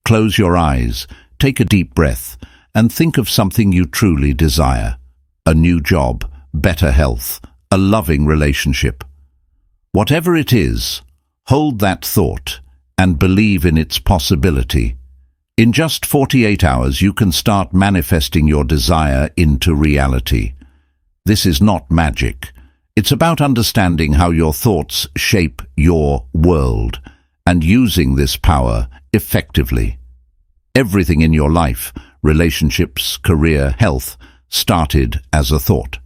Close your eyes, take a deep breath, and think of something you truly desire. A new job, better health, a loving relationship. Whatever it is, hold that thought and believe in its possibility. In just 48 hours, you can start manifesting your desire into reality. This is not magic. It's about understanding how your thoughts shape your world and using this power effectively. Everything in your life, relationships, career, health, started as a thought.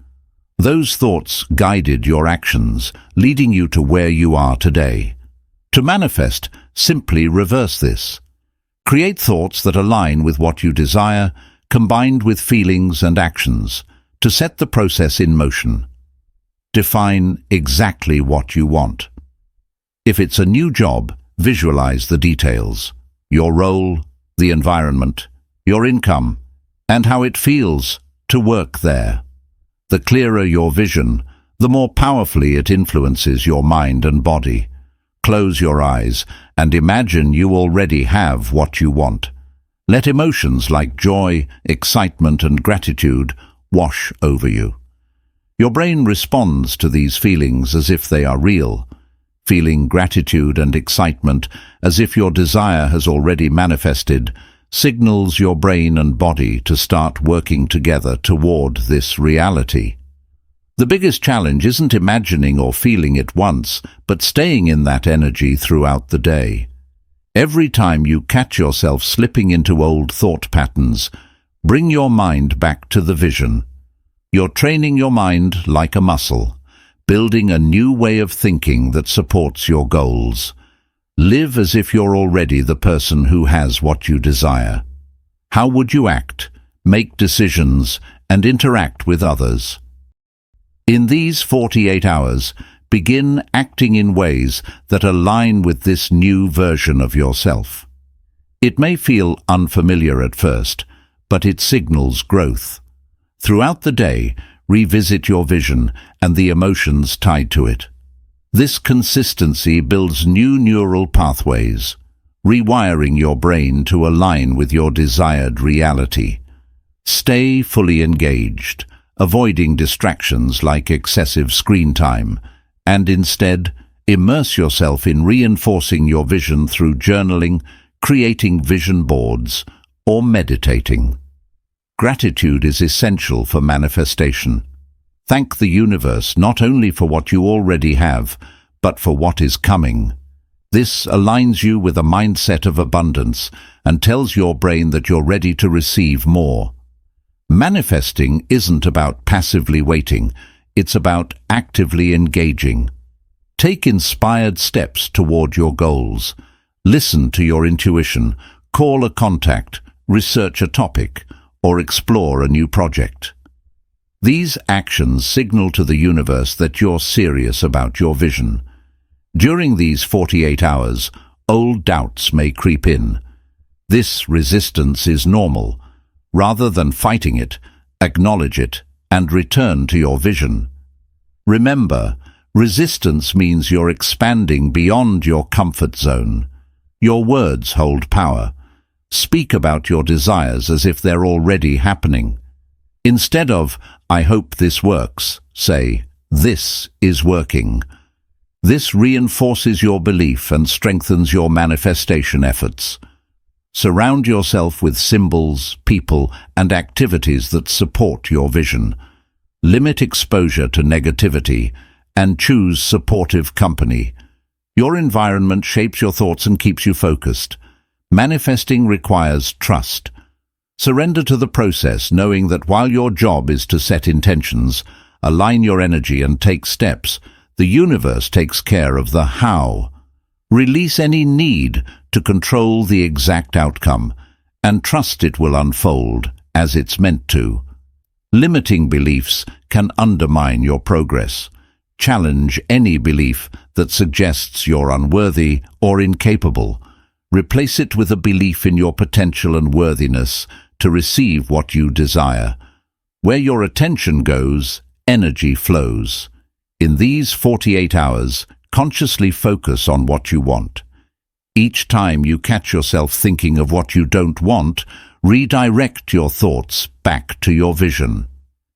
Those thoughts guided your actions, leading you to where you are today. To manifest, simply reverse this. Create thoughts that align with what you desire, combined with feelings and actions, to set the process in motion. Define exactly what you want. If it's a new job, visualize the details: your role, the environment, your income, and how it feels to work there. The clearer your vision, the more powerfully it influences your mind and body. Close your eyes and imagine you already have what you want. Let emotions like joy, excitement, and gratitude wash over you. Your brain responds to these feelings as if they are real, feeling gratitude and excitement as if your desire has already manifested, signals your brain and body to start working together toward this reality. The biggest challenge isn't imagining or feeling it once, but staying in that energy throughout the day. Every time you catch yourself slipping into old thought patterns, bring your mind back to the vision. You're training your mind like a muscle, building a new way of thinking that supports your goals. Live as if you're already the person who has what you desire. How would you act, make decisions, and interact with others? In these 48 hours, begin acting in ways that align with this new version of yourself. It may feel unfamiliar at first, but it signals growth. Throughout the day, revisit your vision and the emotions tied to it. This consistency builds new neural pathways, rewiring your brain to align with your desired reality. Stay fully engaged, avoiding distractions like excessive screen time, and instead immerse yourself in reinforcing your vision through journaling, creating vision boards, or meditating. Gratitude is essential for manifestation. Thank the universe not only for what you already have, but for what is coming. This aligns you with a mindset of abundance and tells your brain that you're ready to receive more. Manifesting isn't about passively waiting, it's about actively engaging. Take inspired steps toward your goals. Listen to your intuition, call a contact, research a topic, or explore a new project. These actions signal to the universe that you're serious about your vision. During these 48 hours, old doubts may creep in. This resistance is normal. Rather than fighting it, acknowledge it and return to your vision. Remember, resistance means you're expanding beyond your comfort zone. Your words hold power. Speak about your desires as if they're already happening. Instead of, "I hope this works," say, "This is working." This reinforces your belief and strengthens your manifestation efforts. Surround yourself with symbols, people, and activities that support your vision. Limit exposure to negativity and choose supportive company. Your environment shapes your thoughts and keeps you focused. Manifesting requires trust. Surrender to the process, knowing that while your job is to set intentions, align your energy and take steps, the universe takes care of the how. Release any need to control the exact outcome, and trust it will unfold as it's meant to. Limiting beliefs can undermine your progress. Challenge any belief that suggests you're unworthy or incapable. Replace it with a belief in your potential and worthiness to receive what you desire. Where your attention goes, energy flows. In these 48 hours, consciously focus on what you want. Each time you catch yourself thinking of what you don't want, redirect your thoughts back to your vision.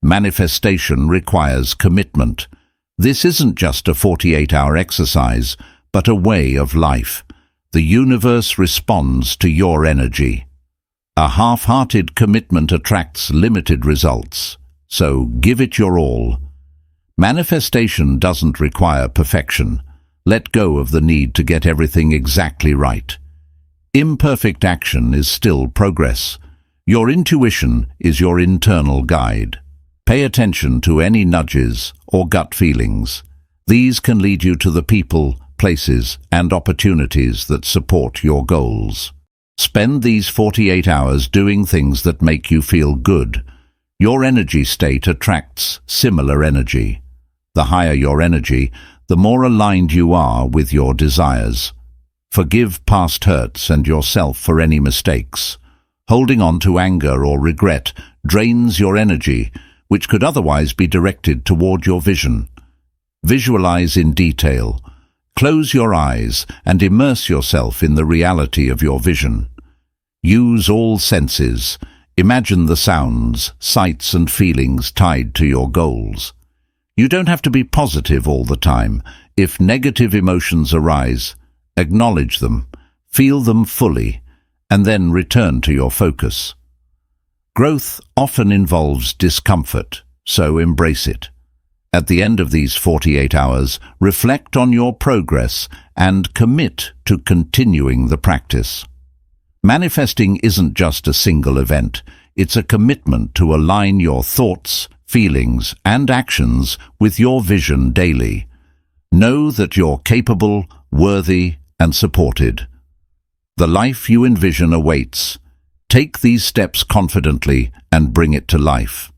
Manifestation requires commitment. This isn't just a 48-hour exercise, but a way of life. The universe responds to your energy. A half-hearted commitment attracts limited results, so give it your all. Manifestation doesn't require perfection. Let go of the need to get everything exactly right. Imperfect action is still progress. Your intuition is your internal guide. Pay attention to any nudges or gut feelings. These can lead you to the people, places, and opportunities that support your goals. Spend these 48 hours doing things that make you feel good. Your energy state attracts similar energy. The higher your energy, the more aligned you are with your desires. Forgive past hurts and yourself for any mistakes. Holding on to anger or regret drains your energy, which could otherwise be directed toward your vision. Visualize in detail. Close your eyes and immerse yourself in the reality of your vision. Use all senses. Imagine the sounds, sights, and feelings tied to your goals. You don't have to be positive all the time. If negative emotions arise, acknowledge them, feel them fully, and then return to your focus. Growth often involves discomfort, so embrace it. At the end of these 48 hours, reflect on your progress and commit to continuing the practice. Manifesting isn't just a single event. It's a commitment to align your thoughts, feelings, and actions with your vision daily. Know that you're capable, worthy, and supported. The life you envision awaits. Take these steps confidently and bring it to life.